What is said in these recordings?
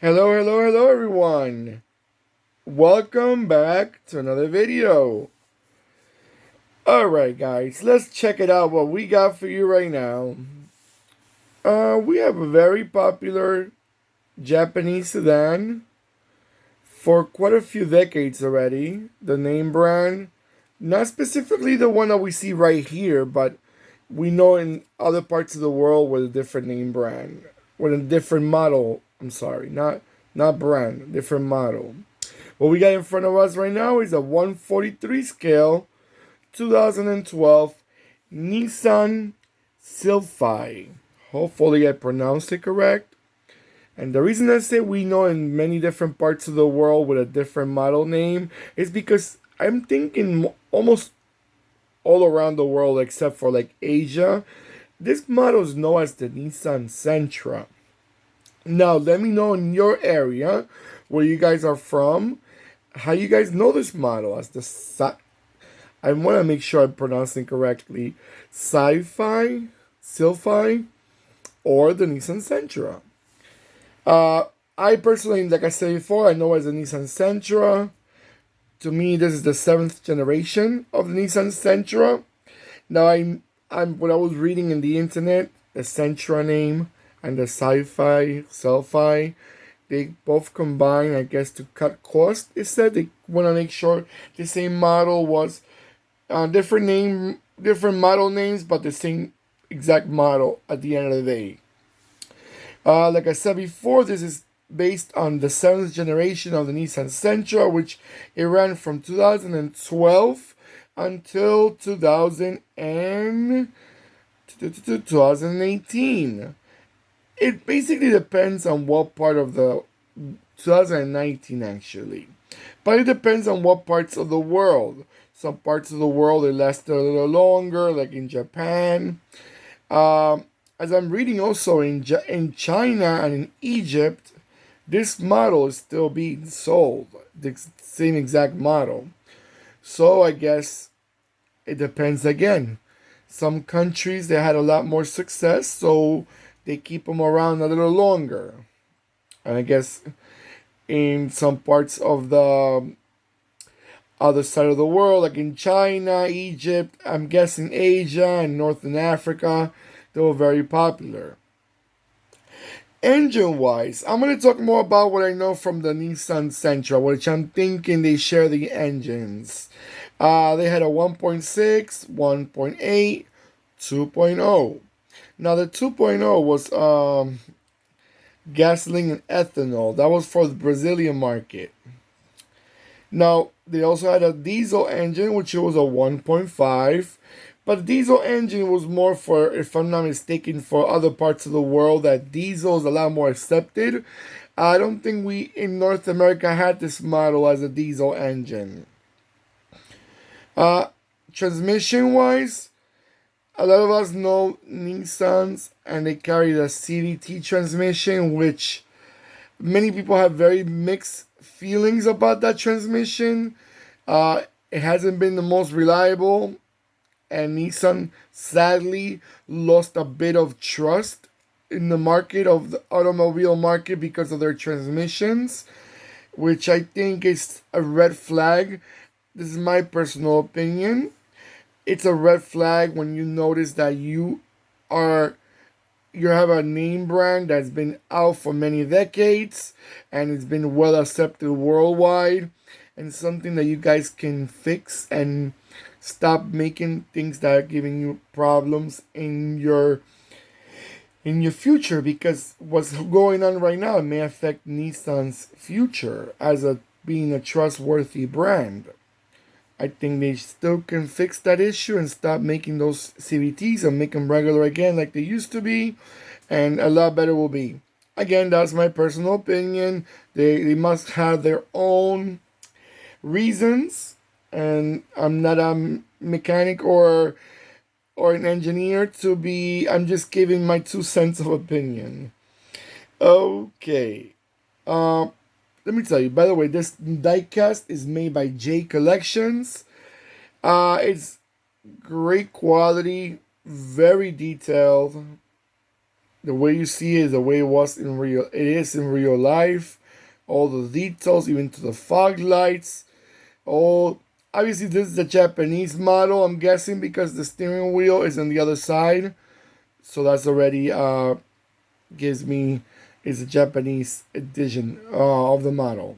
Hello everyone. Welcome back to another video. Alright guys, let's check it out what we got for you right now. We have a very popular Japanese sedan for quite a few decades already. The name brand, not specifically the one that we see right here, but we know in other parts of the world with a different name brand, with a different model. I'm sorry, not brand, different model. What we got in front of us right now is a 143 scale 2012 Nissan Sylphy. Hopefully I pronounced it correct. And the reason I say we know in many different parts of the world with a different model name is because I'm thinking almost all around the world except for like Asia, this model is known as the Nissan Sentra. Now, let me know in your area where you guys are from, how you guys know this model as the I want to make sure I'm pronouncing correctly, Sylphy, or the Nissan Sentra. I personally, like I said before, I know as the Nissan Sentra. To me, this is the seventh generation of the Nissan Sentra. Now, I'm when I was reading in the internet, the Sentra name and the Sylphy, they both combine, I guess, to cut cost. It said they want to make sure the same model was different model names, but the same exact model at the end of the day. Like I said before, this is based on the seventh generation of the Nissan Sentra, which it ran from 2012 until 2018. It basically depends on what part of the 2019 actually, but it depends on what parts of the world. Some parts of the world it lasted a little longer, like in Japan. As I'm reading also in China and in Egypt, this model is still being sold, the same exact model. So I guess it depends again. Some countries they had a lot more success, so they keep them around a little longer. And I guess in some parts of the other side of the world, like in China, Egypt, I'm guessing Asia and Northern Africa, they were very popular. Engine wise, I'm going to talk more about what I know from the Nissan Sentra, which I'm thinking they share the engines. They had a 1.6, 1.8, 2.0. Now, the 2.0 was gasoline and ethanol. That was for the Brazilian market. Now, they also had a diesel engine, which was a 1.5. But the diesel engine was more for, if I'm not mistaken, for other parts of the world that diesel is a lot more accepted. I don't think we in North America had this model as a diesel engine. Transmission wise, a lot of us know Nissans and they carry the CVT transmission, which many people have very mixed feelings about that transmission. It hasn't been the most reliable, and Nissan sadly lost a bit of trust in the market of the automobile market because of their transmissions, which I think is a red flag. This is my personal opinion. It's a red flag when you notice that you have a name brand that's been out for many decades and it's been well accepted worldwide, and something that you guys can fix and stop making things that are giving you problems in your future, because what's going on right now may affect Nissan's future as being a trustworthy brand. I think they still can fix that issue and stop making those CVTs and make them regular again like they used to be, and a lot better will be. Again, that's my personal opinion. They must have their own reasons, and I'm not a mechanic or an engineer to be. I'm just giving my 2 cents of opinion. Okay. Let me tell you, by the way, this diecast is made by J Collections. It's great quality, very detailed. The way you see it is the way it was in real. It is in real life. All the details, even to the fog lights. All obviously this is the Japanese model. I'm guessing because the steering wheel is on the other side, so that's already gives me is a Japanese edition of the model.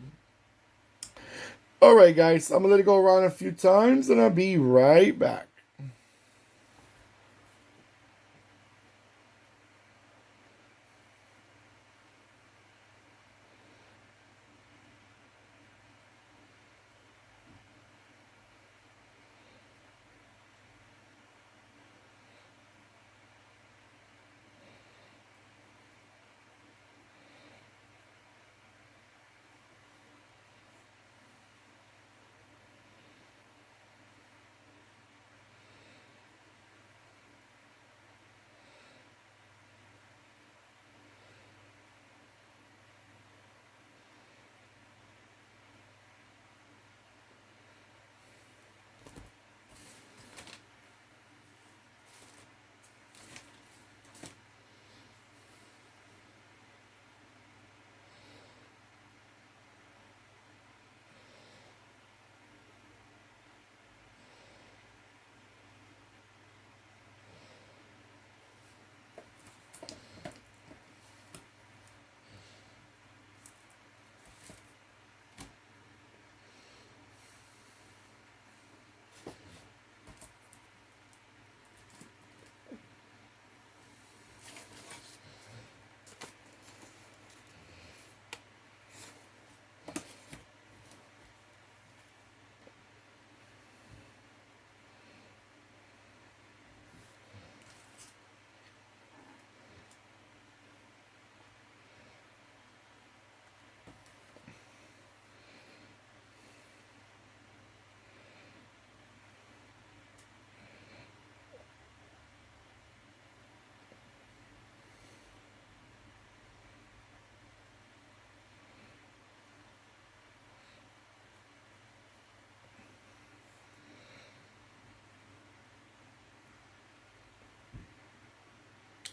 All right, guys, I'm gonna let it go around a few times, and I'll be right back.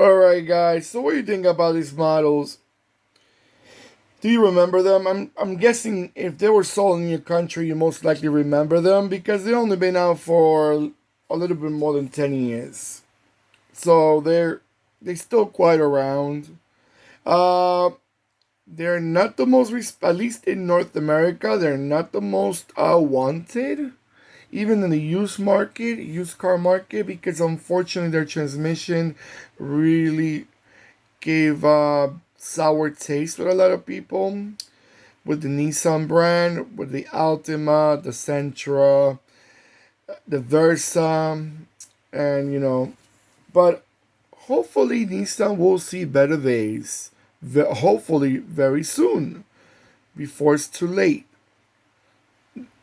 All right, guys. So, what do you think about these models? Do you remember them? I'm guessing if they were sold in your country, you most likely remember them because they've only been out for a little bit more than 10 years. So they still quite around. Uh, they're not the most, at least in North America, they're not the most wanted. Even in the used car market, because unfortunately their transmission really gave sour taste with a lot of people. With the Nissan brand, with the Altima, the Sentra, the Versa, and but hopefully Nissan will see better days. Hopefully very soon, before it's too late.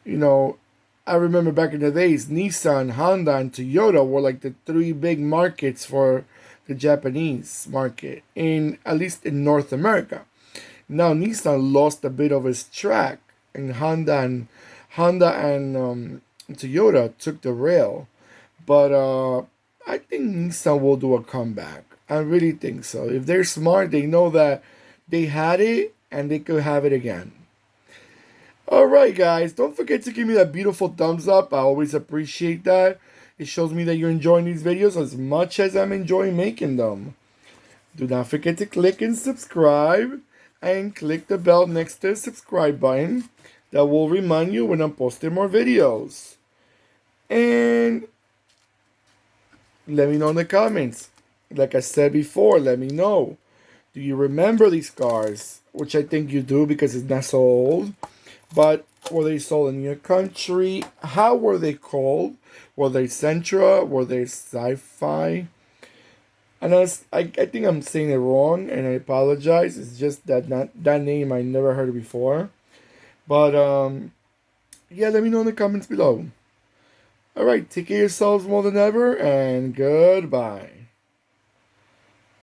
You know, I remember back in the days, Nissan, Honda, and Toyota were like the three big markets for the Japanese market, in at least in North America. Now Nissan lost a bit of its track, and Honda and Toyota took the rail. But I think Nissan will do a comeback. I really think so. If they're smart, they know that they had it and they could have it again. Alright, guys, don't forget to give me that beautiful thumbs up. I always appreciate that. It shows me that you're enjoying these videos as much as I'm enjoying making them. Do not forget to click and subscribe and click the bell next to the subscribe button. That will remind you when I'm posting more videos. And let me know in the comments. Like I said before, let me know. Do you remember these cars? Which I think you do because it's not so old. But were they sold in your country? How were they called? Were they Sentra? Were they Sci-Fi? And I think I'm saying it wrong, and I apologize. It's just that name I never heard before. But yeah, let me know in the comments below. All right, take care of yourselves more than ever, and goodbye.